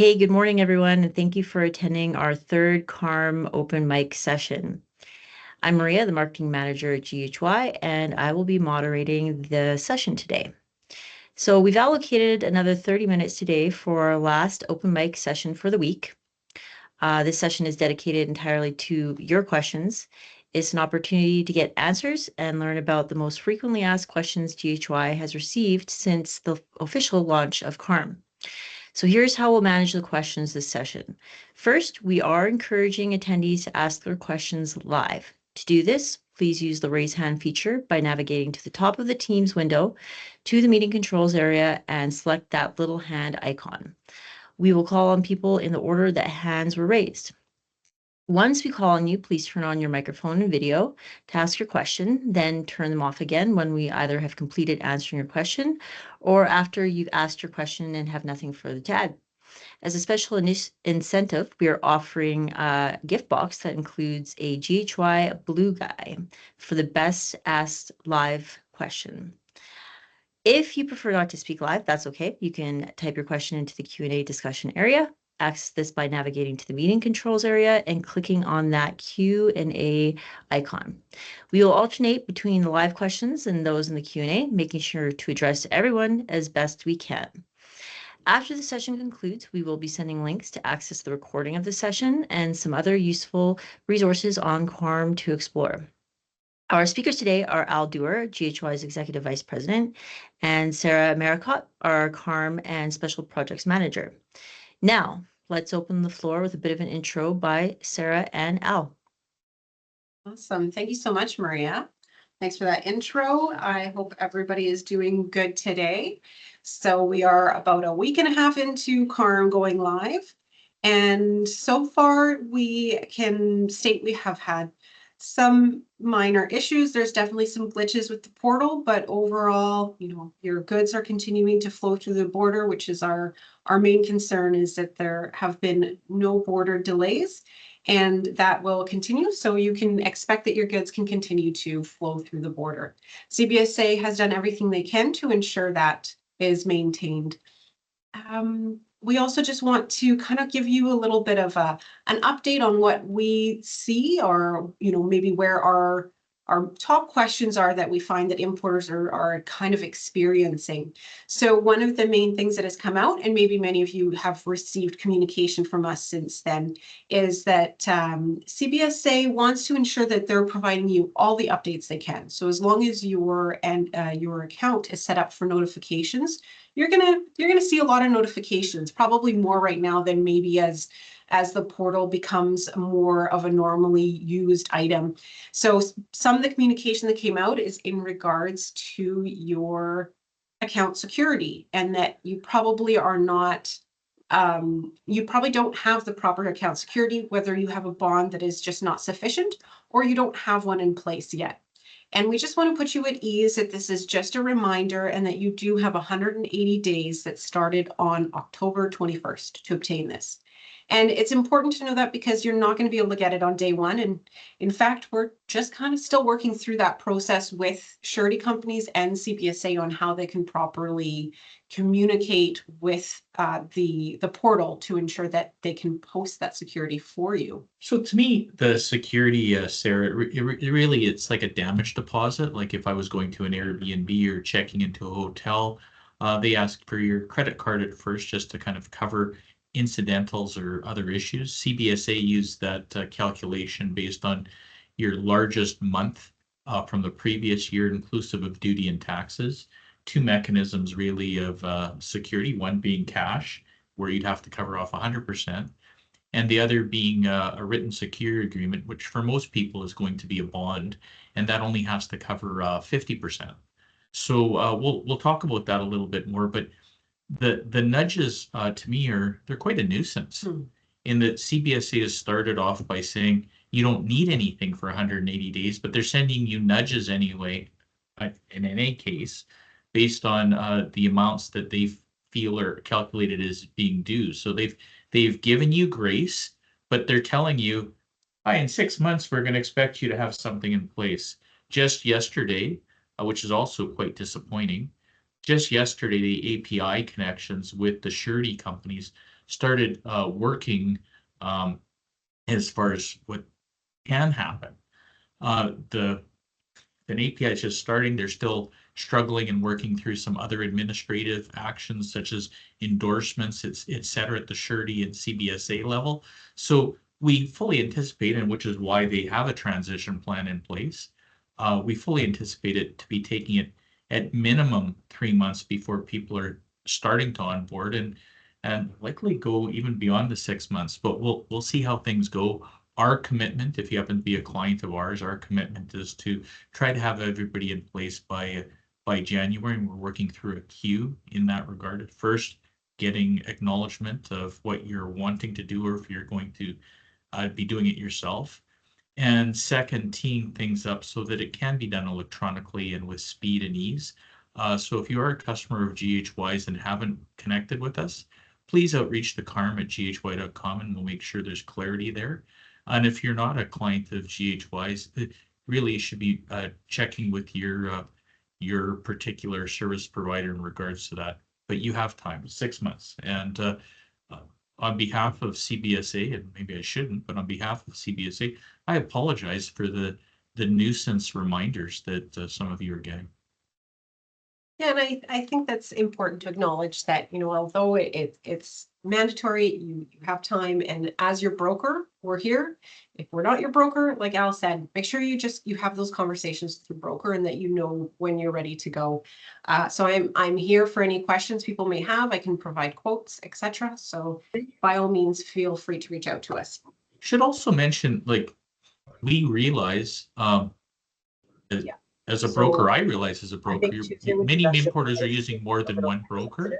Hey, good morning, everyone, and thank you for attending our third CARM open mic session. I'm Maria, the marketing manager at GHY, and I will be moderating the session today. So we've allocated another 30 minutes today for our last open mic session for the week. This session is dedicated entirely to your questions. It's an opportunity to get answers and learn about the most frequently asked questions GHY has received since the official launch of CARM. So here's how we'll manage the questions this session. First, we are encouraging attendees to ask their questions live. To do this, please use the raise hand feature by navigating to the top of the Teams window to the meeting controls area and select that little hand icon. We will call on people in the order that hands were raised. Once we call on you, please turn on your microphone and video to ask your question, then turn them off again when we either have completed answering your question or after you've asked your question and have nothing further to add. As a special incentive, we are offering a gift box that includes a GHY Blue Guy for the best asked live question. If you prefer not to speak live, that's okay. You can type your question into the Q&A discussion area. Access this by navigating to the meeting controls area and clicking on that Q&A icon. We will alternate between the live questions and those in the Q&A, making sure to address everyone as best we can. After the session concludes, we will be sending links to access the recording of the session and some other useful resources on CARM to explore. Our speakers today are Al Dewar, GHY's Executive Vice President, and Sarah Maricott, our CARM and Special Projects Manager. Now, let's open the floor with a bit of an intro by Sarah and Al. Awesome. Thank you so much, Maria. Thanks for that intro. I hope everybody is doing good today. So we are about a week and a half into CARM going live. And so far, we can state we have had some minor issues. There's definitely some glitches with the portal, but overall, your goods are continuing to flow through the border, which is our main concern, is that there have been no border delays, and that will continue. So you can expect that your goods can continue to flow through the border. CBSA has done everything they can to ensure that is maintained. We also just want to kind of give you a little bit of an update on what we see, or maybe where our top questions are that we find that importers are kind of experiencing. So one of the main things that has come out, and maybe many of you have received communication from us since then, is that CBSA wants to ensure that they're providing you all the updates they can. So as long as your account is set up for notifications, you're gonna see a lot of notifications, probably more right now than maybe as the portal becomes more of a normally used item. So some of the communication that came out is in regards to your account security, and that you probably are not, you probably don't have the proper account security, whether you have a bond that is just not sufficient or you don't have one in place yet. And we just want to put you at ease that this is just a reminder, and that you do have 180 days that started on October 21st to obtain this. And it's important to know that because you're not going to be able to get it on day one. And in fact, we're just kind of still working through that process with surety companies and CBSA on how they can properly communicate with the portal to ensure that they can post that security for you. So to me, the security, Sarah, it's like a damage deposit. Like if I was going to an Airbnb or checking into a hotel, they ask for your credit card at first just to kind of cover incidentals or other issues. CBSA used that calculation based on your largest month from the previous year, inclusive of duty and taxes. Two mechanisms really of security, one being cash, where you'd have to cover off 100%, and the other being a written security agreement, which for most people is going to be a bond, and that only has to cover 50%. So we'll talk about that a little bit more, but the nudges to me they're quite a nuisance. In that CBSA has started off by saying you don't need anything for 180 days, but they're sending you nudges anyway, in any case, based on the amounts that they feel are calculated as being due. So they've given you grace, but they're telling you, in 6 months, we're going to expect you to have something in place. Just yesterday, which is also quite disappointing, just yesterday, the API connections with the surety companies started working as far as what can happen. The an API is just starting. They're still struggling and working through some other administrative actions such as endorsements, et cetera, at the surety and CBSA level. So we fully anticipate, and which is why they have a transition plan in place. We fully anticipate it to be taking it at minimum 3 months before people are starting to onboard, and likely go even beyond the 6 months. But we'll see how things go. Our commitment, if you happen to be a client of ours, our commitment is to try to have everybody in place by January, and we're working through a queue in that regard. At first, getting acknowledgement of what you're wanting to do, or if you're going to be doing it yourself. And second, teeing things up so that it can be done electronically and with speed and ease. So if you are a customer of GHY's and haven't connected with us, please outreach to carm@ghy.com, and we'll make sure there's clarity there. And if you're not a client of GHY's, really you should be checking with your particular service provider in regards to that. But you have time, 6 months. And on behalf of CBSA, and maybe I shouldn't, but on behalf of CBSA, I apologize for the nuisance reminders that some of you are getting. Yeah, and I think that's important to acknowledge that, you know, although it's mandatory, you have time, and as your broker, we're here. If we're not your broker, like Al said, make sure you have those conversations with your broker and that you know when you're ready to go. So I'm here for any questions people may have. I can provide quotes, etc. So by all means, feel free to reach out to us. Should also mention, like, we realize Yeah. as a So, broker, I realize as a broker, many many importers are using more than one broker.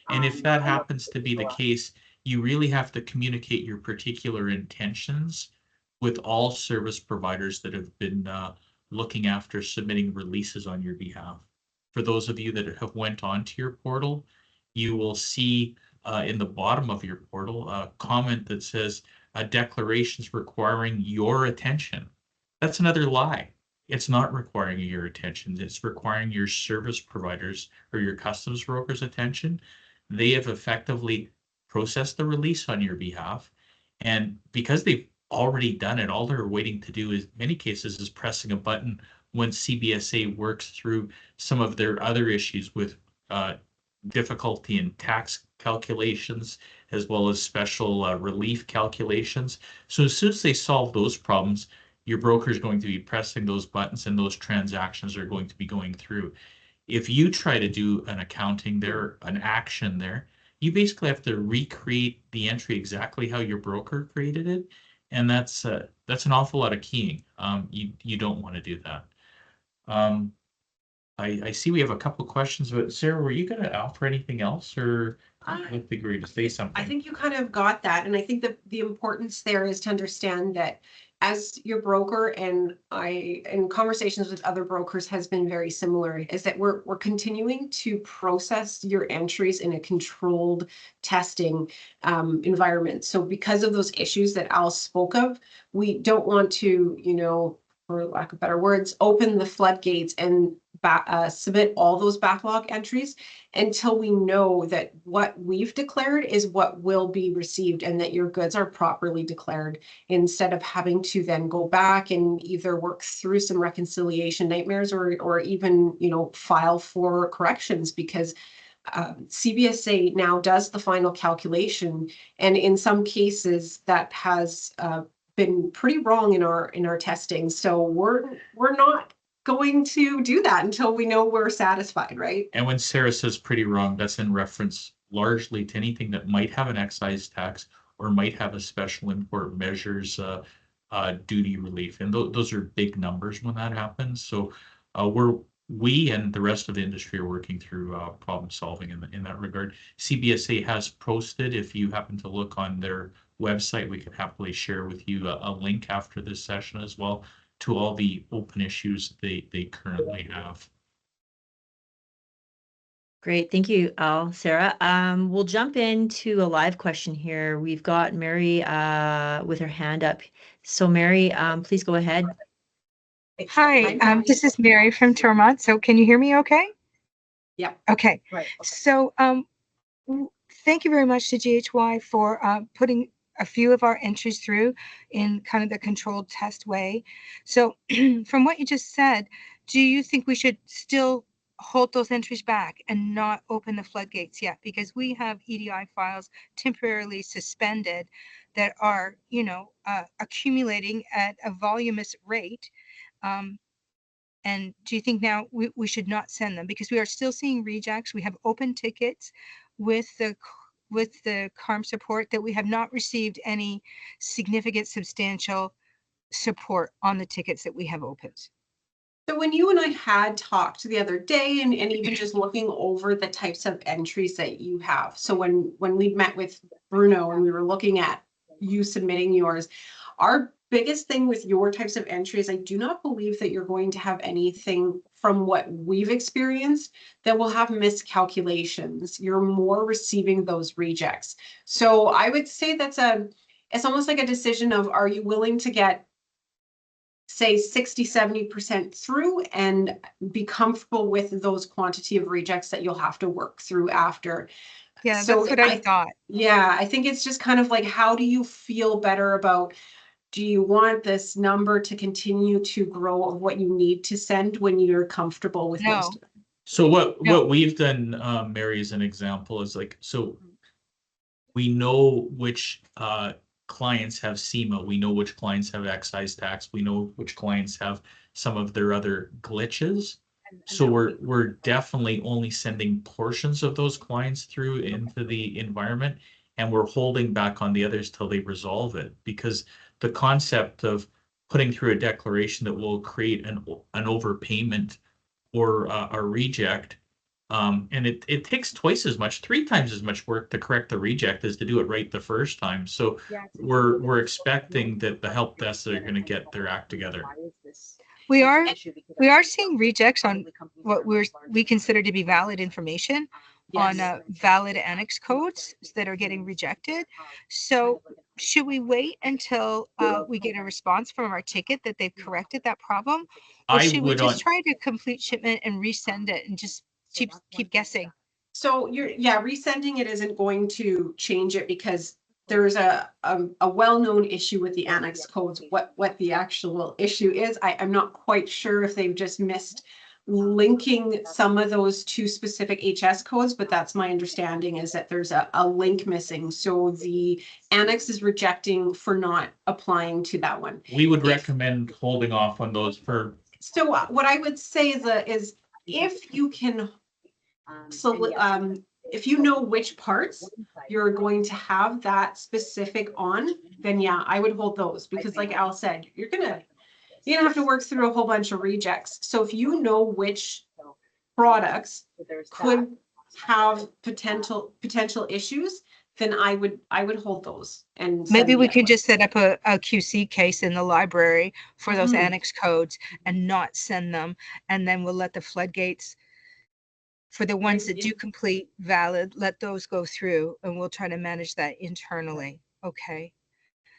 And if that happens to be the case, you really have to communicate your particular intentions with all service providers that have been looking after submitting releases on your behalf. For those of you that have went onto your portal, you will see in the bottom of your portal a comment that says declarations requiring your attention. That's another lie. It's not requiring your attention. It's requiring your service providers or your customs brokers' attention. They have effectively processed the release on your behalf. And because they've already done it, all they're waiting to do is, in many cases, is pressing a button when CBSA works through some of their other issues with difficulty in tax calculations, as well as special relief calculations. So as soon as they solve those problems, your broker is going to be pressing those buttons and those transactions are going to be going through. If you try to do an accounting there, an action there, you basically have to recreate the entry exactly how your broker created it. And that's an awful lot of keying. You don't want to do that. I see we have a couple of questions, but Sarah, were you going to offer anything else, or I think agree to say something? I think you kind of got that. And I think that the importance there is to understand that as your broker, and I, in conversations with other brokers, has been very similar, is that we're continuing to process your entries in a controlled testing environment. So because of those issues that Al spoke of, we don't want to, you know, for lack of better words, open the floodgates and submit all those backlog entries until we know that what we've declared is what will be received and that your goods are properly declared, instead of having to then go back and either work through some reconciliation nightmares or even, you know, file for corrections, because CBSA now does the final calculation, and in some cases that has been pretty wrong in our testing. So we're not going to do that until we know we're satisfied, right? And when Sarah says pretty wrong, that's in reference largely to anything that might have an excise tax or might have a special import measures duty relief. And those are big numbers when that happens. So we and the rest of the industry are working through problem solving in that regard. CBSA has posted, if you happen to look on their website, we can happily share with you a link after this session as well to all the open issues they currently have. Great. Thank you, Al. Sarah. We'll jump into a live question here. We've got Mary with her hand up. So Mary, please go ahead. Hi, this is Mary from Tormont. So can you hear me okay? Yeah. Okay. Right. Okay. So thank you very much to GHY for putting a few of our entries through in kind of the controlled test way. So from what you just said, do you think we should still hold those entries back and not open the floodgates yet? Because we have EDI files temporarily suspended that are, accumulating at a voluminous rate. And do you think now we should not send them, because we are still seeing rejects? We have open tickets with the CARM support that we have not received any significant substantial support on the tickets that we have opened. So when you and I had talked the other day, and even just looking over the types of entries that you have. So when we met with Bruno and we were looking at you submitting yours, our biggest thing with your types of entries, I do not believe that you're going to have anything from what we've experienced that will have miscalculations. You're more receiving those rejects. So I would say it's almost like a decision of, are you willing to get, say, 60-70% through and be comfortable with those quantity of rejects that you'll have to work through after. Yeah, So that's what I thought. Yeah, I think it's just kind of like, how do you feel better about, do you want this number to continue to grow of what you need to send when you're comfortable with No. most of it? So what No. we've done, Mary, as an example, is like, so we know which clients have SEMA, we know which clients have excise tax, we know which clients have some of their other glitches. So we're definitely only sending portions of those clients through into the environment, and we're holding back on the others till they resolve it, because the concept of putting through a declaration that will create an overpayment or a reject, and it takes twice as much, 3 times as much work to correct the reject as to do it right the first time. So we're expecting that the help desks are going to get their act together. We are seeing rejects on what we consider to be valid information, Yes. on valid annex codes that are getting rejected. So should we wait until we get a response from our ticket that they've corrected that problem? Or I should we would just on, try to complete shipment and resend it and just keep guessing? So resending it isn't going to change it, because there's a well-known issue with the annex codes. What the actual issue is, I'm not quite sure if they've just missed linking some of those to specific HS codes, but that's my understanding, is that there's a link missing. So the annex is rejecting for not applying to that one. we would recommend holding off on those for. So what I would say is if you can, if you know which parts you're going to have that specific on, then yeah, I would hold those, because like Al said, you're gonna have to work through a whole bunch of rejects. So if you know which products could have potential issues, then I would hold those. And Maybe we could just set up a QC case in the library for those annex codes and not send them. And then we'll let the floodgates, for the ones that do complete valid, let those go through, and we'll try to manage that internally. Okay.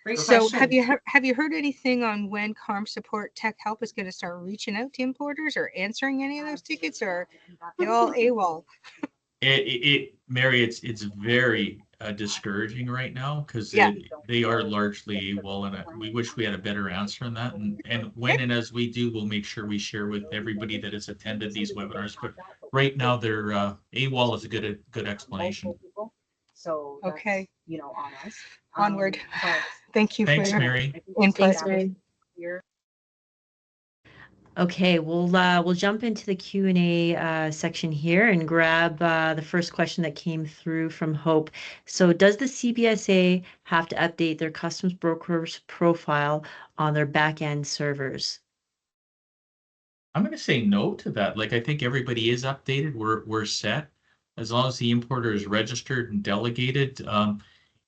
Great So question. have you heard anything on when CARM support tech help is going to start reaching out to importers or answering any of those tickets, or they all AWOL? Mary, it's very discouraging right now, because they are largely AWOL, and we wish we had a better answer on that. And when and as we do, we'll make sure we share with everybody that has attended these webinars. But right now, they're AWOL is a good explanation. So okay, on us. Onward. Thank you. Thanks, for Mary. Input. Thanks, Mary. Okay, we'll jump into the Q&A section here and grab the first question that came through from Hope. So does the CBSA have to update their customs broker's profile on their back-end servers? I'm going to say no to that. Like, I think everybody is updated. We're set. As long as the importer is registered and delegated,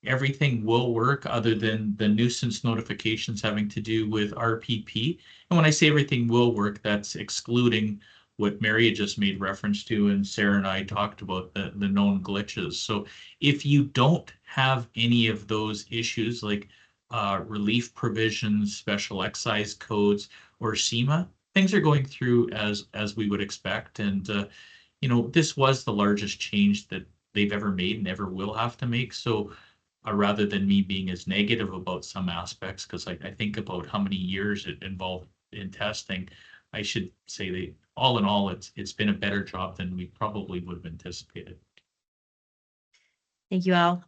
everything will work, other than the nuisance notifications having to do with RPP. And when I say everything will work, that's excluding what Mary had just made reference to, and Sarah and I talked about, the known glitches. So if you don't have any of those issues, like relief provisions, special excise codes, or SEMA, things are going through as we would expect. And this was the largest change that they've ever made and ever will have to make. So rather than me being as negative about some aspects, because I think about how many years it involved in testing, I should say that all in all, it's been a better job than we probably would have anticipated. Thank you, Al.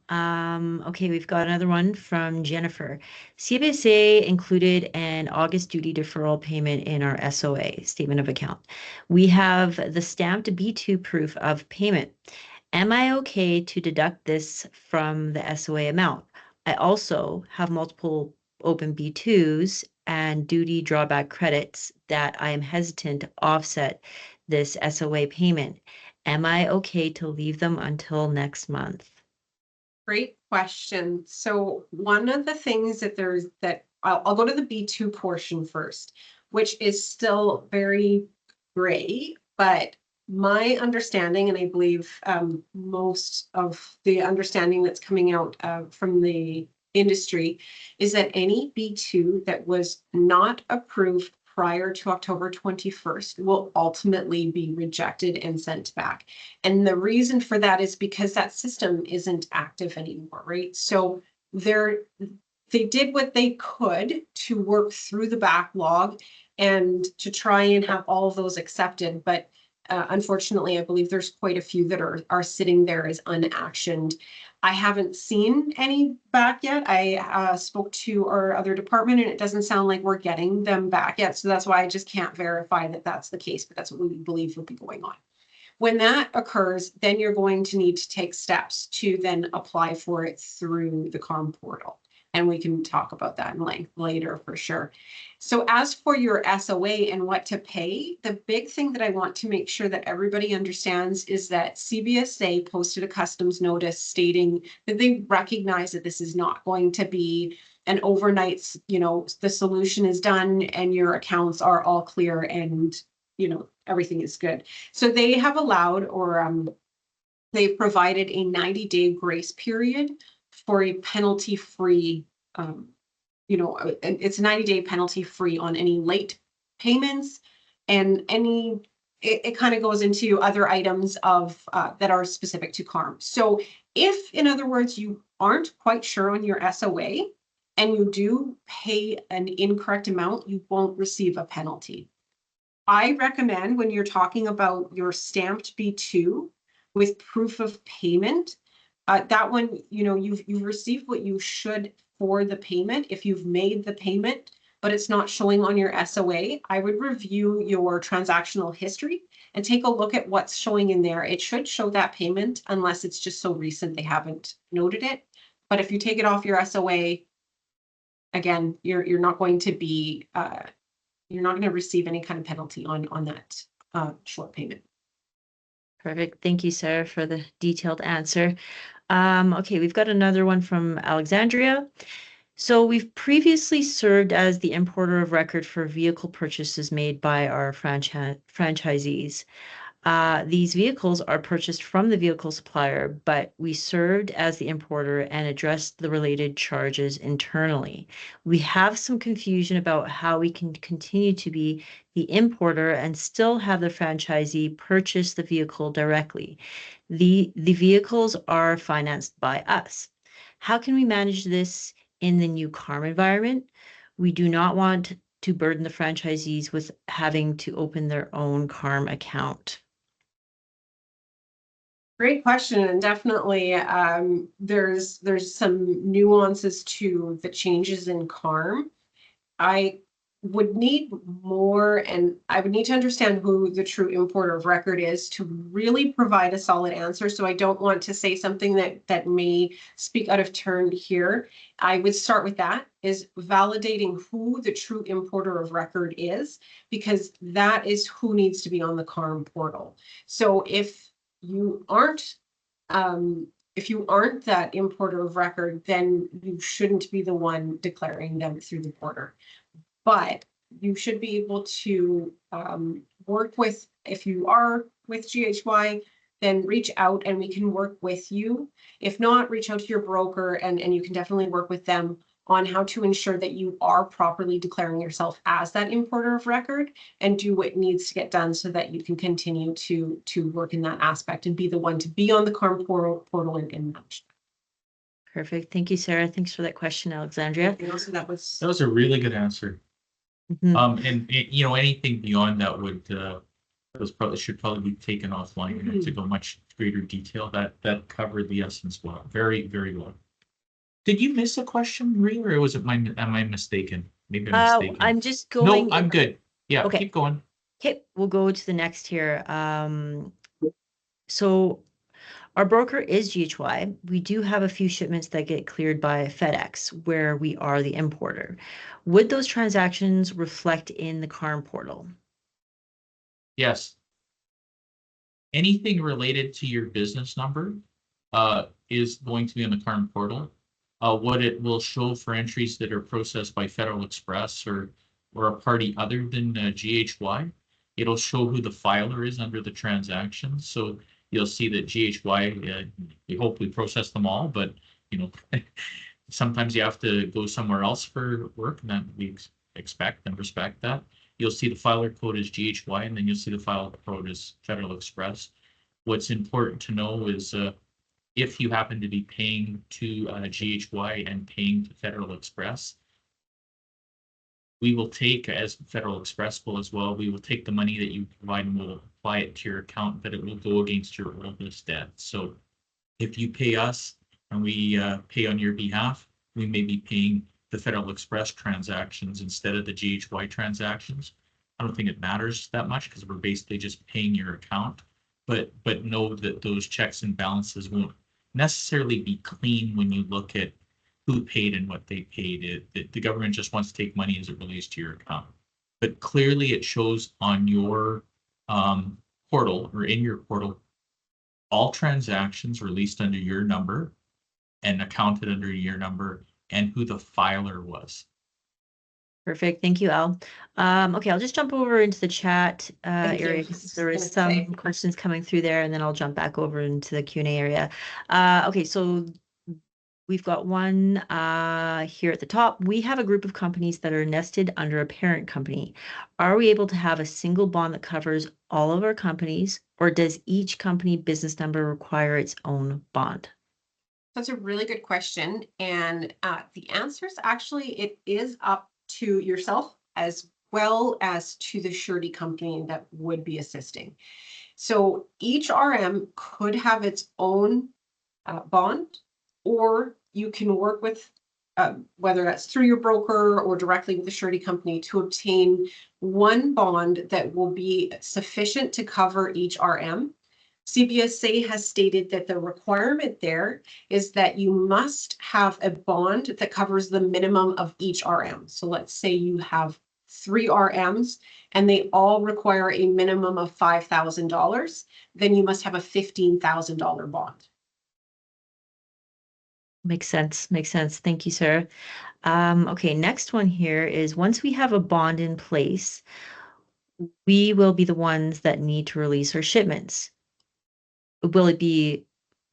Okay, we've got another one from Jennifer. CBSA included an August duty deferral payment in our SOA, statement of account. We have the stamped B2 proof of payment. Am I okay to deduct this from the SOA amount? I also have multiple open B2s and duty drawback credits that I am hesitant to offset this SOA payment. Am I okay to leave them until next month? Great question. So one of the things that I'll go to the B2 portion first, which is still very gray, but my understanding, and I believe most of the understanding that's coming out from the industry, is that any B2 that was not approved prior to October 21st will ultimately be rejected and sent back. And the reason for that is because that system isn't active anymore, right? So they did what they could to work through the backlog and to try and have all of those accepted. But unfortunately, I believe there's quite a few that are sitting there as unactioned. I haven't seen any back yet. I spoke to our other department and it doesn't sound like we're getting them back yet. So that's why I just can't verify that that's the case, but that's what we believe will be going on. When that occurs, then you're going to need to take steps to then apply for it through the CARM portal. And we can talk about that in length later for sure. So as for your SOA and what to pay, the big thing that I want to make sure that everybody understands is that CBSA posted a customs notice stating that they recognize that this is not going to be an overnight, the solution is done and your accounts are all clear and everything is good. So they have allowed they've provided a 90-day grace period for a penalty-free, it's a 90-day penalty-free on any late payments and it kind of goes into other items of that are specific to CARM. So if, in other words, you aren't quite sure on your SOA and you do pay an incorrect amount, you won't receive a penalty. I recommend when you're talking about your stamped B2 with proof of payment, that one, you've received what you should for the payment. If you've made the payment, but it's not showing on your SOA, I would review your transactional history and take a look at what's showing in there. It should show that payment unless it's just so recent they haven't noted it. But if you take it off your SOA, again, you're not going to be you're not going to receive any kind of penalty on that short payment. Perfect. Thank you, Sarah, for the detailed answer. Okay, we've got another one from Alexandria. So we've previously served as the importer of record for vehicle purchases made by our franchisees. These vehicles are purchased from the vehicle supplier, but we served as the importer and addressed the related charges internally. We have some confusion about how we can continue to be the importer and still have the franchisee purchase the vehicle directly. The vehicles are financed by us. How can we manage this in the new CARM environment? We do not want to burden the franchisees with having to open their own CARM account. Great question, and definitely there's some nuances to the changes in CARM. I would need more, and I would need to understand who the true importer of record is to really provide a solid answer. So I don't want to say something that may speak out of turn here. I would start with that, is validating who the true importer of record is, because that is who needs to be on the CARM portal. So if you aren't that importer of record, then you shouldn't be the one declaring them through the portal. But you should be able to work with, if you are with GHY, then reach out and we can work with you. If not, reach out to your broker and you can definitely work with them on how to ensure that you are properly declaring yourself as that importer of record and do what needs to get done so that you can continue to work in that aspect and be the one to be on the CARM portal and manage. Perfect. Thank you, Sarah. Thanks for that question, Alexandria. That was a really good answer. Mhm. And you know, anything beyond that would should probably be taken offline to go much greater detail. That covered the essence well. Very, very well. Did you miss a question, Maria, or was it am I mistaken? Maybe I'm mistaken. I'm just No, going. I'm good. Yeah, Okay. keep going. Okay, we'll go to the next here. So our broker is GHY. We do have a few shipments that get cleared by FedEx, where we are the importer. Would those transactions reflect in the CARM portal? Yes. Anything related to your business number is going to be on the CARM portal. What it will show for entries that are processed by Federal Express or a party other than GHY, it'll show who the filer is under the transaction. So you'll see that GHY, we hope we process them all, but you know, sometimes you have to go somewhere else for work, and that we expect and respect that. You'll see the filer code as GHY, and then you'll see the filer code as Federal Express. What's important to know is if you happen to be paying to GHY and paying to Federal Express, we will take, as Federal Express will as well, we will take the money that you provide and we'll apply it to your account, but it will go against your oldest debt. So if you pay us and we pay on your behalf, we may be paying the Federal Express transactions instead of the GHY transactions. I don't think it matters that much because we're basically just paying your account, but know that those checks and balances won't necessarily be clean when you look at who paid and what they paid. The government just wants to take money as it relates to your account. But clearly it shows on your portal or in your portal, all transactions released under your number and accounted under your number and who the filer was. Perfect. Thank you, Al. Okay, I'll just jump over into the chat area because there is some questions coming through there, and then I'll jump back over into the Q&A area. Okay, so we've got one here at the top. We have a group of companies that are nested under a parent company. Are we able to have a single bond that covers all of our companies, or does each company business number require its own bond? That's a really good question. And the answer is actually, it is up to yourself as well as to the surety company that would be assisting. So each RM could have its own bond, or you can work with, whether that's through your broker or directly with the surety company, to obtain one bond that will be sufficient to cover each RM. CBSA has stated that the requirement there is that you must have a bond that covers the minimum of each RM. So let's say you have 3 RMs and they all require a minimum of $5,000, then you must have a $15,000 bond. Makes sense. Makes sense. Thank you, Sarah. Okay, next one here is once we have a bond in place, we will be the ones that need to release our shipments. Will it be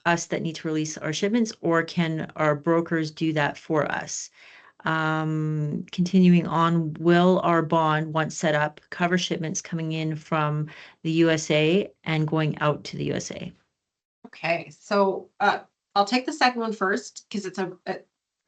us that need to release our shipments, or can our brokers do that for us? Continuing on, will our bond, once set up, cover shipments coming in from the USA and going out to the USA? Okay, so I'll take the second one first because it's a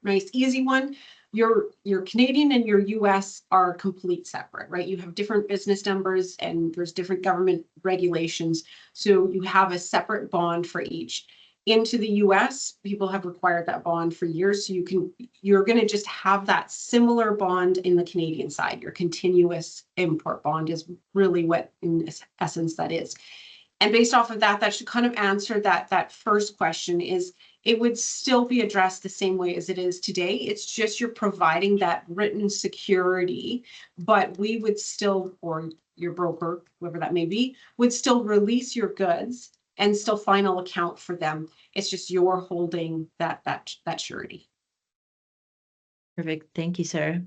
nice, easy one. Your Canadian and your US are complete separate, right? You have different business numbers and there's different government regulations. So you have a separate bond for each. Into the US, people have required that bond for years. So you're going to just have that similar bond in the Canadian side. Your continuous import bond is really what in essence that is. And based off of that, that should kind of answer that first question. Is it would still be addressed the same way as it is today. It's just you're providing that written security, but we would still, or your broker, whoever that may be, would still release your goods and still final account for them. It's just you're holding that surety. Perfect. Thank you, Sarah.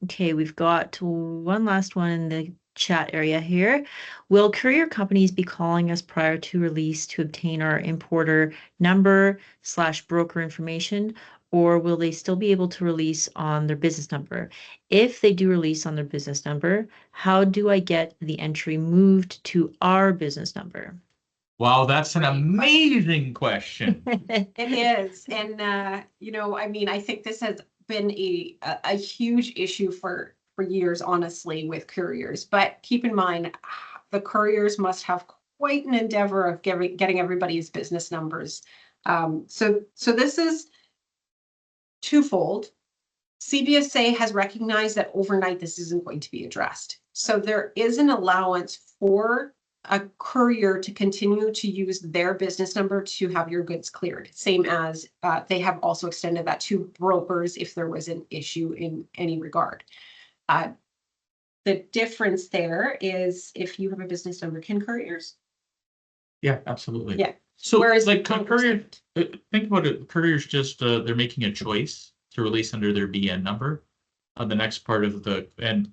Okay, we've got one last one in the chat area here. Will courier companies be calling us prior to release to obtain our importer number / broker information, or will they still be able to release on their business number? If they do release on their business number, how do I get the entry moved to our business number? Wow, that's an amazing question. It is. And, I mean, I think this has been a huge issue for years, honestly, with couriers. But keep in mind, the couriers must have quite an endeavor of getting everybody's business numbers. So this is twofold. CBSA has recognized that overnight this isn't going to be addressed. So there is an allowance for a courier to continue to use their business number to have your goods cleared. Same as they have also extended that to brokers if there was an issue in any regard. The difference there is if you have a business number, can couriers? Yeah, absolutely. Yeah. So Whereas like courier, think about it, couriers just, they're making a choice to release under their BN number. The next part of and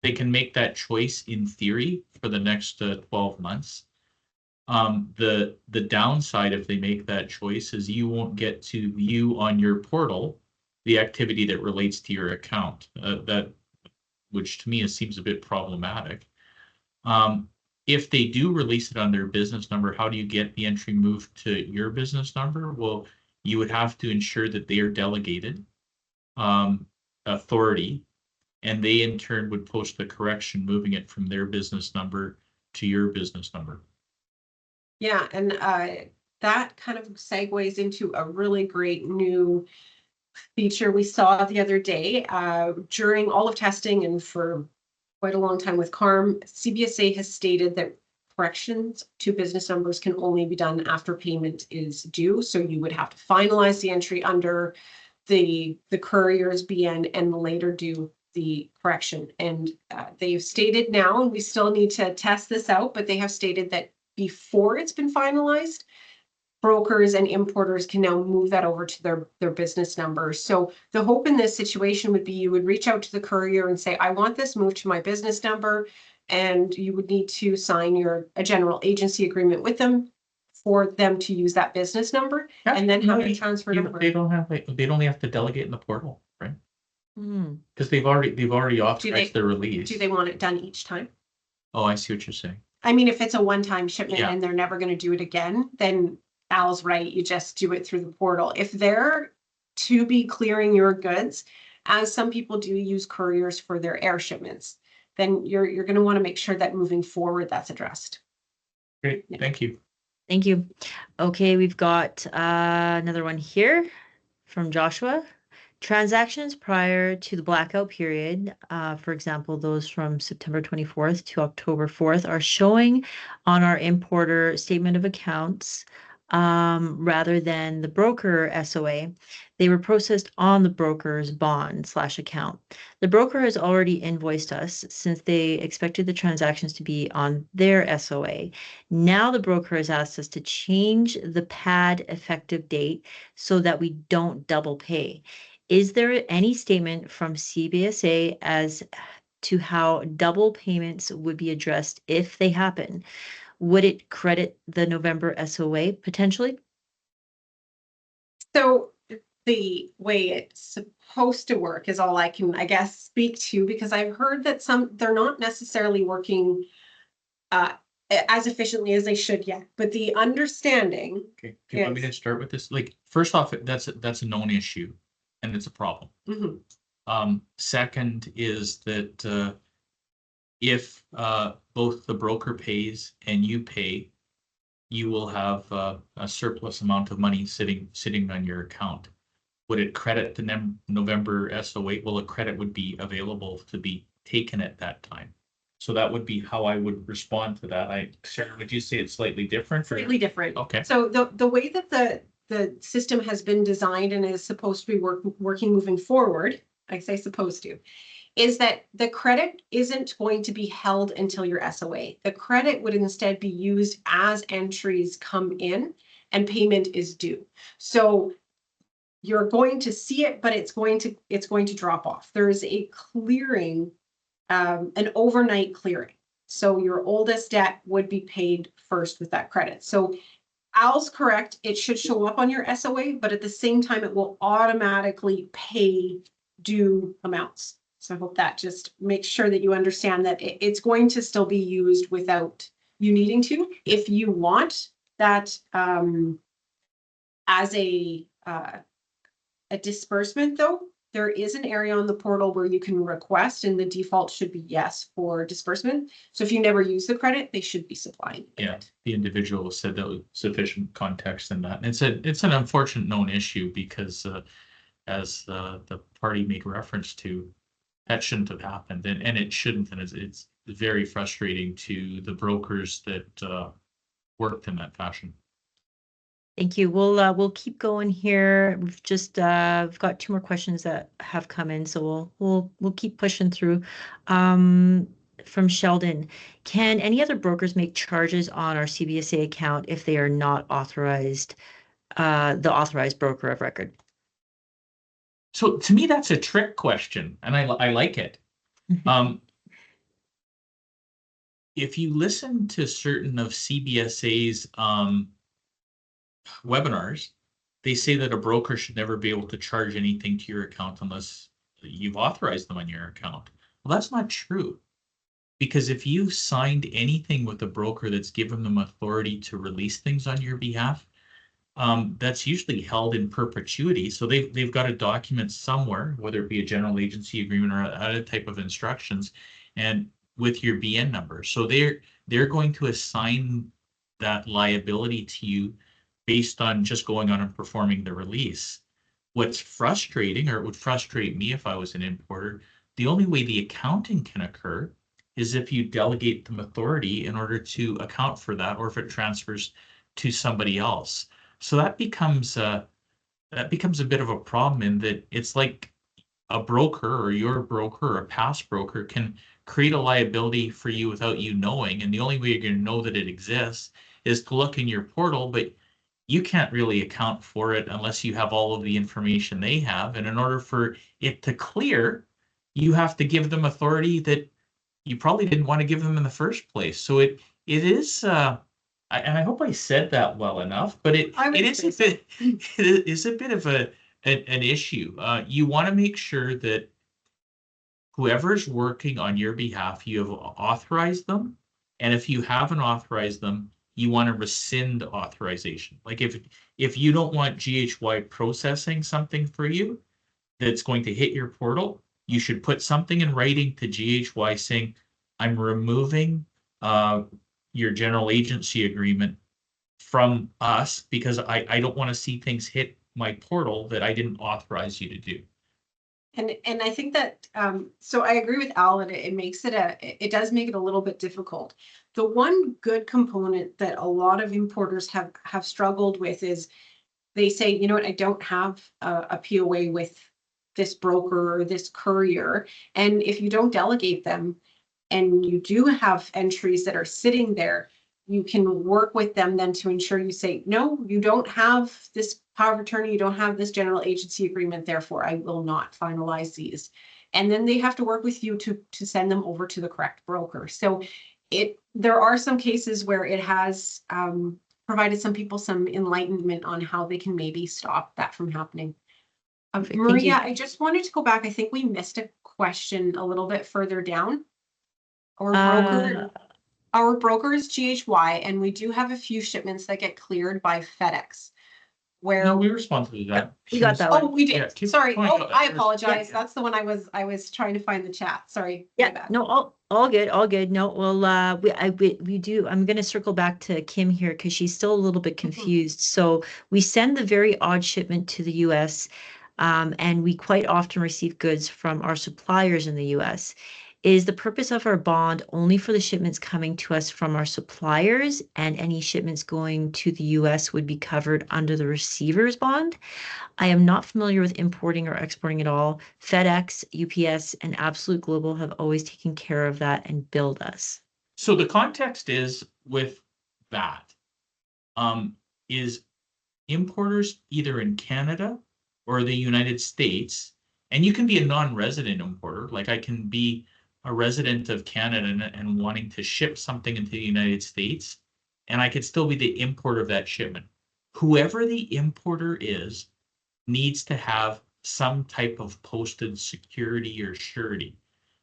they can make that choice in theory for the next 12 months. The downside if they make that choice is you won't get to view on your portal the activity that relates to your account. Which to me seems a bit problematic. If they do release it on their business number, how do you get the entry moved to your business number? Well, you would have to ensure that they are delegated authority, and they in turn would post the correction, moving it from their business number to your business number. Yeah, and that kind of segues into a really great new feature we saw the other day. During all of testing and for quite a long time with CARM, CBSA has stated that corrections to business numbers can only be done after payment is due. So you would have to finalize the entry under the courier's BN and later do the correction. And they've stated now, and we still need to test this out, but they have stated that before it's been finalized, brokers and importers can now move that over to their business number. So the hope in this situation would be you would reach out to the courier and say, I want this moved to my business number. And you would need to sign a general agency agreement with them for them to use that business number and then have it transferred over. They only have to delegate in the portal, right? Because they've already authorized the release. Do they want it done each time? Oh, I see what you're saying. I mean, if it's a one-time shipment and they're never going to do it again, then Al's right, you just do it through the portal. If they're to be clearing your goods, as some people do use couriers for their air shipments, then you're going to want to make sure that moving forward that's addressed. Great, thank you. Thank you. Okay, we've got another one here from Joshua. Transactions prior to the blackout period, for example, those from September 24th to October 4th, are showing on our importer statement of accounts rather than the broker SOA. They were processed on the broker's bond/account. The broker has already invoiced us since they expected the transactions to be on their SOA. Now the broker has asked us to change the pad effective date so that we don't double pay. Is there any statement from CBSA as to how double payments would be addressed if they happen? Would it credit the November SOA potentially? So the way it's supposed to work is all I can, I guess, speak to, because I've heard that they're not necessarily working as efficiently as they should yet. But the understanding. Okay, do you want me to start with this? Like, first off, that's a known issue. And it's a problem. Second is that if both the broker pays and you pay, you will have a surplus amount of money sitting on your account. Would it credit the November SOA? Well, a credit would be available to be taken at that time. So that would be how I would respond to that. Sarah, would you say it's slightly different? Slightly different. Okay. So the way that the system has been designed and is supposed to be working moving forward, I say supposed to, is that the credit isn't going to be held until your SOA. The credit would instead be used as entries come in and payment is due. So you're going to see it, but it's going to drop off. There is a clearing, an overnight clearing. So your oldest debt would be paid first with that credit. So Al's correct. It should show up on your SOA, but at the same time, it will automatically pay due amounts. So I hope that just makes sure that you understand that it's going to still be used without you needing to. If you want that as a disbursement, though, there is an area on the portal where you can request, and the default should be yes for disbursement. So if you never use the credit, they should be supplying it. The individual said that with sufficient context in that. And it's an unfortunate known issue because as the party made reference to, that shouldn't have happened, and it shouldn't, and it's very frustrating to the brokers that worked in that fashion. Thank you. We'll keep going here. We've got 2 more questions that have come in, so we'll keep pushing through. From Sheldon, can any other brokers make charges on our CBSA account if they are not authorized, the authorized broker of record? So to me, that's a trick question, and I like it. If you listen to certain of CBSA's webinars, they say that a broker should never be able to charge anything to your account unless you've authorized them on your account. Well, that's not true. Because if you signed anything with a broker that's given them authority to release things on your behalf, that's usually held in perpetuity. So they've got a document somewhere, whether it be a general agency agreement or other type of instructions, and with your BN number. So they're going to assign that liability to you based on just going on and performing the release. What's frustrating, or it would frustrate me if I was an importer, the only way the accounting can occur is if you delegate them authority in order to account for that, or if it transfers to somebody else. So that becomes a bit of a problem, in that it's like a broker, or your broker, or a past broker can create a liability for you without you knowing. And the only way you're going to know that it exists is to look in your portal, but you can't really account for it unless you have all of the information they have. And in order for it to clear, you have to give them authority that you probably didn't want to give them in the first place. So it is, and I hope I said that well enough, but it is a bit, it is a bit of an issue. You want to make sure that whoever's working on your behalf, you have authorized them. And if you haven't authorized them, you want to rescind authorization. Like if you don't want GHY processing something for you that's going to hit your portal, you should put something in writing to GHY saying, I'm removing your general agency agreement from us because I don't want to see things hit my portal that I didn't authorize you to do. And I think that, so I agree with Al that it makes it it does make it a little bit difficult. The one good component that a lot of importers have struggled with is they say, you know what, I don't have a POA with this broker or this courier. And if you don't delegate them and you do have entries that are sitting there, you can work with them then to ensure you say, no, you don't have this power of attorney, you don't have this general agency agreement, therefore I will not finalize these. And then they have to work with you to send them over to the correct broker. So there are some cases where it has provided some people some enlightenment on how they can maybe stop that from happening. Maria, I just wanted to go back. I think we missed a question a little bit further down. Our broker is GHY, and we do have a few shipments that get cleared by FedEx. No, we responded to that. We got that one. Oh, we did. Yeah, Sorry. Oh, I apologize. Yeah. That's the one I was trying to find the chat. Sorry. Yeah, no, all good, all good. No, well, we do. I'm going to circle back to Kim here because she's still a little bit confused. So we send the very odd shipment to the U.S. And we quite often receive goods from our suppliers in the U.S. Is the purpose of our bond only for the shipments coming to us from our suppliers, and any shipments going to the U.S. would be covered under the receiver's bond? I am not familiar with importing or exporting at all. FedEx, UPS, and Absolute Global have always taken care of that and billed us. So the context is with that, is importers either in Canada or the United States, and you can be a non-resident importer, like I can be a resident of Canada and wanting to ship something into the United States. and I could still be the importer of that shipment. Whoever the importer is needs to have some type of posted security or surety.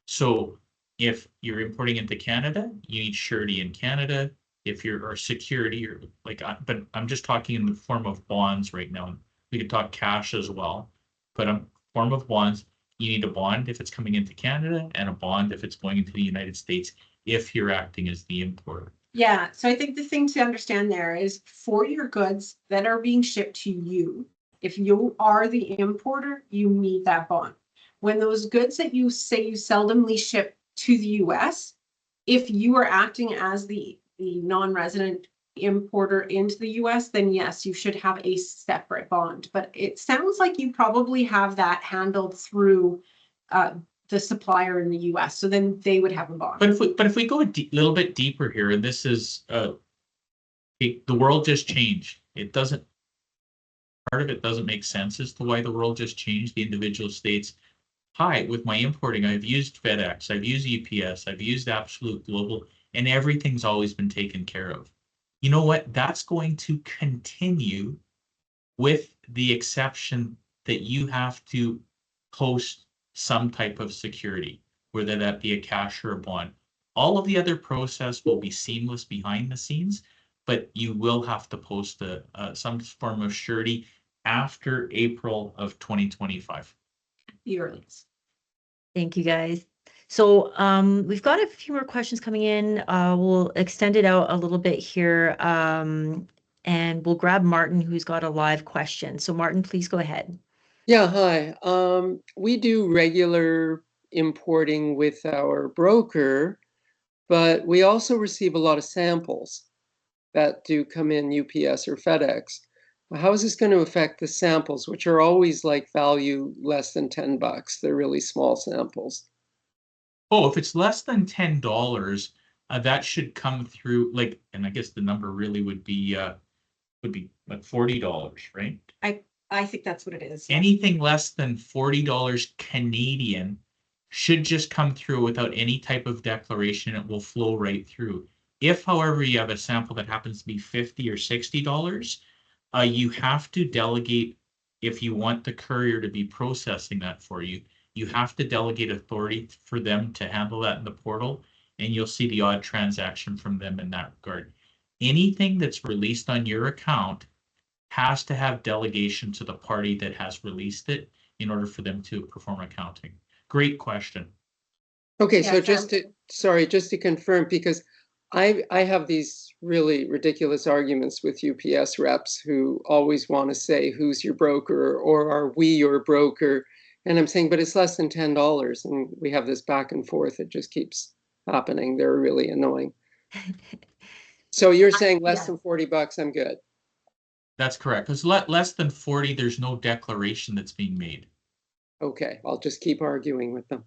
So if you're importing into Canada, you need surety in Canada. If you're or security or like, but I'm just talking in the form of bonds right now. We could talk cash as well, but form of bonds. You need a bond if it's coming into Canada and a bond if it's going into the United States if you're acting as the importer. Yeah, so I think the thing to understand there is for your goods that are being shipped to you, if you are the importer, you need that bond. When those goods that you say you seldomly ship to the US, if you are acting as the non-resident importer into the US, then yes, you should have a separate bond. But it sounds like you probably have that handled through the supplier in the US. So then they would have a bond. But if we go a little bit deeper here, and this is the world just changed. It doesn't, part of it doesn't make sense as to why the world just changed. The individual states. Hi, with my importing, I've used FedEx, I've used UPS, I've used Absolute Global, and everything's always been taken care of. You know what? That's going to continue with the exception that you have to post some type of security, whether that be a cash or a bond. All of the other process will be seamless behind the scenes, but you will have to post some form of surety after April of 2025. The earliest. Thank you, guys. So we've got a few more questions coming in. We'll extend it out a little bit here, and we'll grab Martin, who's got a live question. So Martin, please go ahead. Yeah, hi. We do regular importing with our broker, but we also receive a lot of samples that do come in UPS or FedEx. How is this going to affect the samples, which are always like value less than $10? They're really small samples. Oh, if it's less than $10, that should come through like, and I guess the number really would be like $40, right? I think that's what it is. Yeah. Anything less than $40 Canadian should just come through without any type of declaration. It will flow right through. If, however, you have a sample that happens to be $50 or $60, you have to delegate if you want the courier to be processing that for you. You have to delegate authority for them to handle that in the portal, and you'll see the odd transaction from them in that regard. Anything that's released on your account has to have delegation to the party that has released it in order for them to perform accounting. Great question. Okay, Yeah, so just to confirm, because I have these really ridiculous arguments with UPS reps who always want to say, who's your broker, or are we your broker? And I'm saying, but it's less than $10. And we have this back and forth. It just keeps happening. They're really annoying. So you're saying less than $40, I'm good. That's correct. Because less than 40, there's no declaration that's being made. Okay, I'll just keep arguing with them.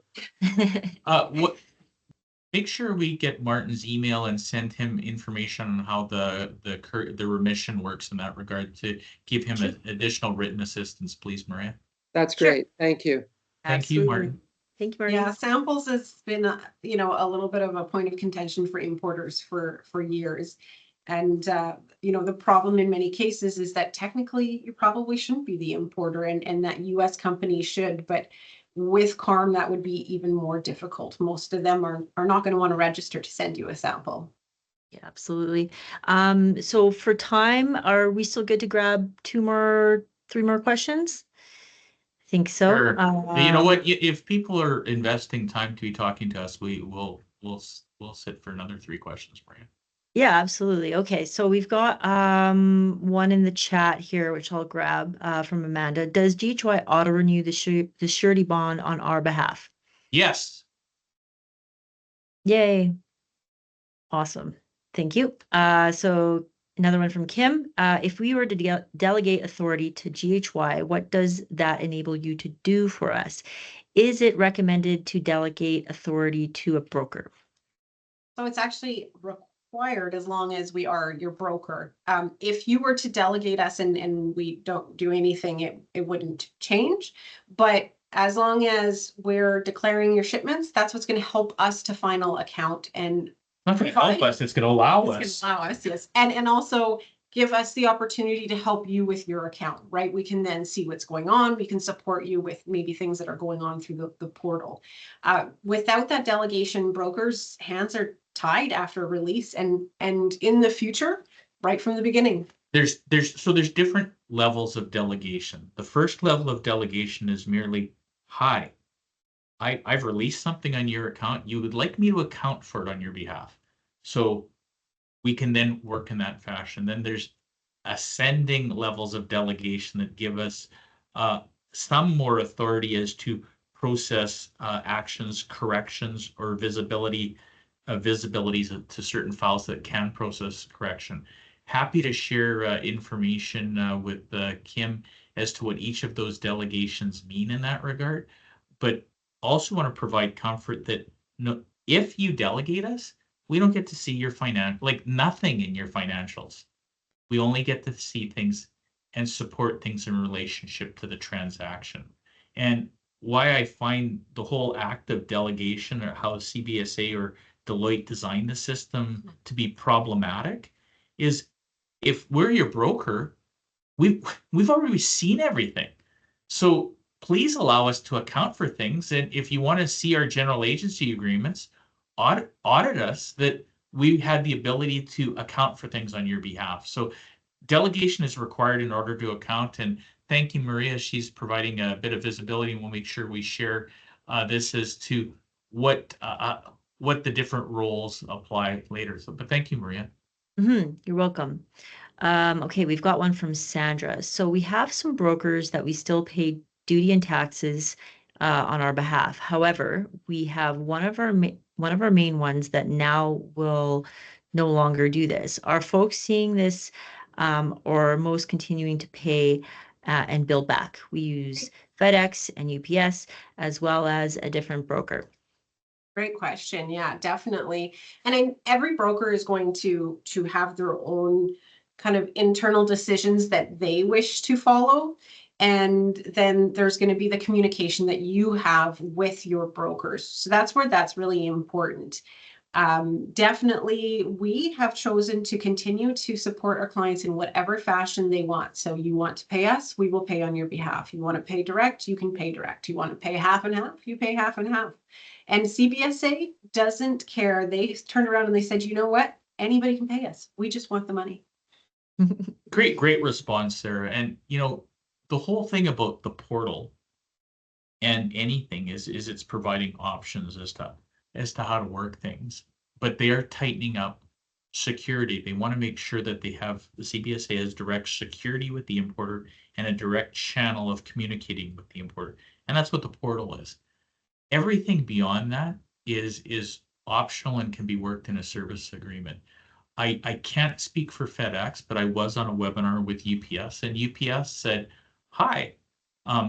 Make sure we get Martin's email and send him information on how the remission works in that regard to give him additional written assistance, please, Maria. That's Sure. great. Thank you. Thank you, Martin. Thank you, Martin. Yeah, samples has been, a little bit of a point of contention for importers for years. And, the problem in many cases is that technically you probably shouldn't be the importer and that US companies should, but with CARM, that would be even more difficult. Most of them are not going to want to register to send you a sample. Yeah, absolutely. So for time, are we still good to grab 3 more questions? I think so. Sure. You know what? If people are investing time to be talking to us, we'll sit for another 3 questions, Maria. Yeah, absolutely. Okay, so we've got one in the chat here, which I'll grab from Amanda. Does GHY auto renew the surety bond on our behalf? Yes. Yay. Awesome. Thank you. So another one from Kim. If we were to delegate authority to GHY, what does that enable you to do for us? Is it recommended to delegate authority to a broker? So it's actually required as long as we are your broker. If you were to delegate us and we don't do anything, it wouldn't change. But as long as we're declaring your shipments, that's what's going to help us to final account. And not going to help us, it's going to allow us. It's going to allow us, yes. And also give us the opportunity to help you with your account, right? We can then see what's going on. We can support you with maybe things that are going on through the portal. Without that delegation, brokers' hands are tied after release and in the future, right from the beginning. There's different levels of delegation. The first level of delegation is merely, hi, I've released something on your account. You would like me to account for it on your behalf. So we can then work in that fashion. Then there's ascending levels of delegation that give us some more authority as to process actions, corrections, or visibilities to certain files that can process correction. Happy to share information with Kim as to what each of those delegations mean in that regard, but also want to provide comfort that if you delegate us, we don't get to see your nothing in your financials. We only get to see things and support things in relationship to the transaction. And why I find the whole act of delegation, or how CBSA or Deloitte designed the system to be problematic, is if we're your broker, we've already seen everything. So please allow us to account for things. And if you want to see our general agency agreements, audit us that we had the ability to account for things on your behalf. So delegation is required in order to account. And thank you, Maria. She's providing a bit of visibility, and we'll make sure we share this as to what the different roles apply later. So, but thank you, Maria. You're welcome. Okay, we've got one from Sandra. So we have some brokers that we still pay duty and taxes on our behalf. However, we have one of our main ones that now will no longer do this. Are folks seeing this or most continuing to pay and bill back? We use FedEx and UPS as well as a different broker. Great question. Yeah, definitely. And every broker is going to have their own kind of internal decisions that they wish to follow. And then there's going to be the communication that you have with your brokers. So that's where that's really important. Definitely, we have chosen to continue to support our clients in whatever fashion they want. So you want to pay us, we will pay on your behalf. You want to pay direct, you can pay direct. You want to pay half and half, you pay half and half. And CBSA doesn't care. They turned around and they said, you know what? Anybody can pay us. We just want the money. Great response, Sarah. And the whole thing about the portal and anything is it's providing options as to how to work things, but they are tightening up security. They want to make sure that the CBSA has direct security with the importer and a direct channel of communicating with the importer. And that's what the portal is. Everything beyond that is optional and can be worked in a service agreement. I can't speak for FedEx, but I was on a webinar with UPS, and UPS said, hi,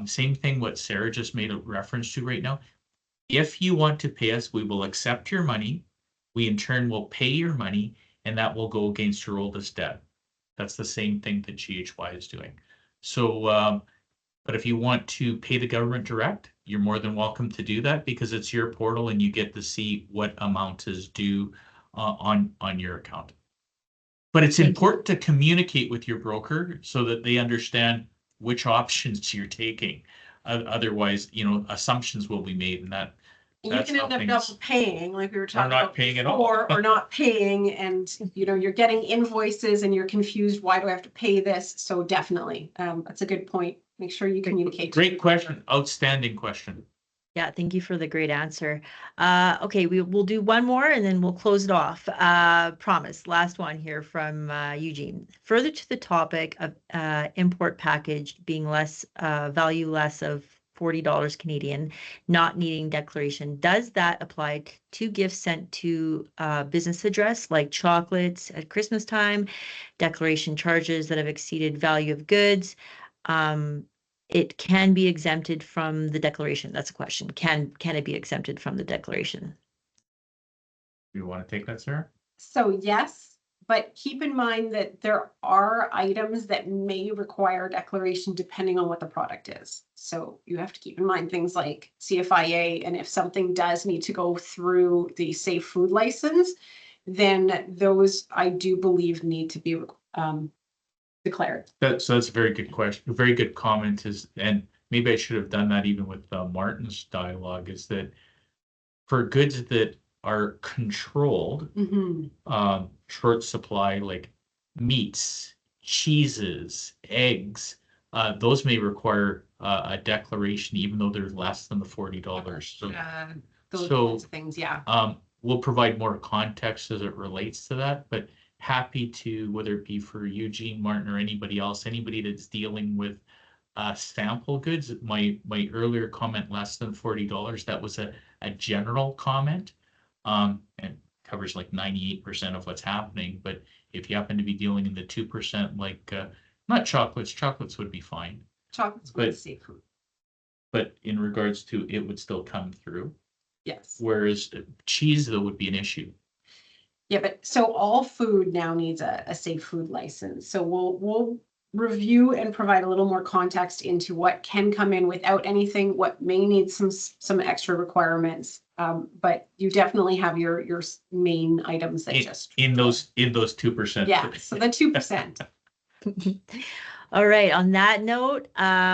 same thing what Sarah just made a reference to right now. If you want to pay us, we will accept your money. We in turn will pay your money, and that will go against your oldest debt. That's the same thing that GHY is doing. So, but if you want to pay the government direct, you're more than welcome to do that, because it's your portal and you get to see what amount is due on your account. But it's important to communicate with your broker so that they understand which options you're taking. Otherwise, assumptions will be made, and you can end up double paying, like we were talking about paying at before, all. or not paying, and you're getting invoices and you're confused. Why do I have to pay this? So definitely, that's a good point. Make sure you communicate. Great question. Outstanding question. Yeah, thank you for the great answer. Okay, we'll do one more and then we'll close it off. Promise, last one here from Eugene. Further to the topic of import package being less value less of $40 Canadian, not needing declaration. Does that apply to gifts sent to business address like chocolates at Christmas time, declaration charges that have exceeded value of goods? It can be exempted from the declaration. That's a question. Can it be exempted from the declaration? You want to take that, Sarah? So yes, but keep in mind that there are items that may require declaration depending on what the product is. So you have to keep in mind things like CFIA, and if something does need to go through the safe food license, then those I do believe need to be declared. That's a very good question. A very good comment and maybe I should have done that even with Martin's dialogue, is that for goods that are controlled, short supply, like meats, cheeses, eggs, those may require a declaration, even though they're less than the $40. So, Those kinds of things, yeah. We'll provide more context as it relates to that, but happy to, whether it be for Eugene, Martin, or anybody else, anybody that's dealing with sample goods. My earlier comment, less than $40, that was a general comment, and covers like 98% of what's happening. But if you happen to be dealing in the 2%, like not chocolates would be fine. Chocolates would be safe food. But in regards to it would still come through. Yes. Whereas cheese though would be an issue. Yeah, but so all food now needs a safe food license. So we'll review and provide a little more context into what can come in without anything, what may need some extra requirements. But you definitely have your main items that just in those 2%. Yeah, so the 2%. All right, on that note,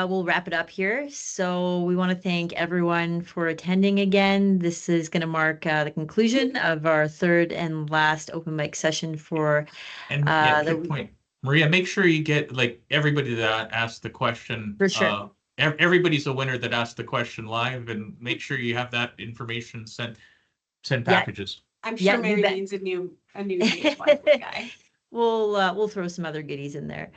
we'll wrap it up here. So we want to thank everyone for attending again. This is going to mark the conclusion of our third and last open mic session for and good point. Maria, make sure you get like everybody that asked the question. For sure. Everybody's a winner that asked the question live, and make sure you have that information sent packages. I'm sure Mary needs a new guy. We'll throw some other goodies in there.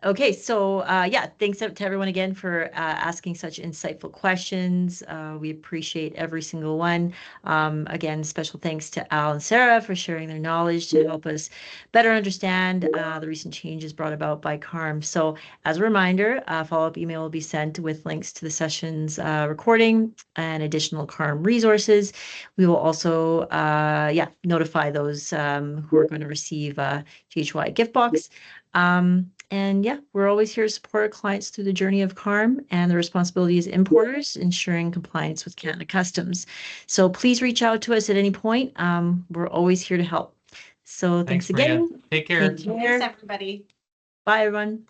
Okay, so yeah, thanks to everyone again for asking such insightful questions. We appreciate every single one. Again, special thanks to Al and Sarah for sharing their knowledge to help us better understand the recent changes brought about by CARM. So as a reminder, a follow-up email will be sent with links to the session's recording and additional CARM resources. We will also notify those who are going to receive a GHY gift box. And yeah, we're always here to support our clients through the journey of CARM and the responsibility as importers, ensuring compliance with Canada Customs. So please reach out to us at any point. We're always here to help. So thanks again. Maria. Take care. Thanks, everybody. Bye, everyone.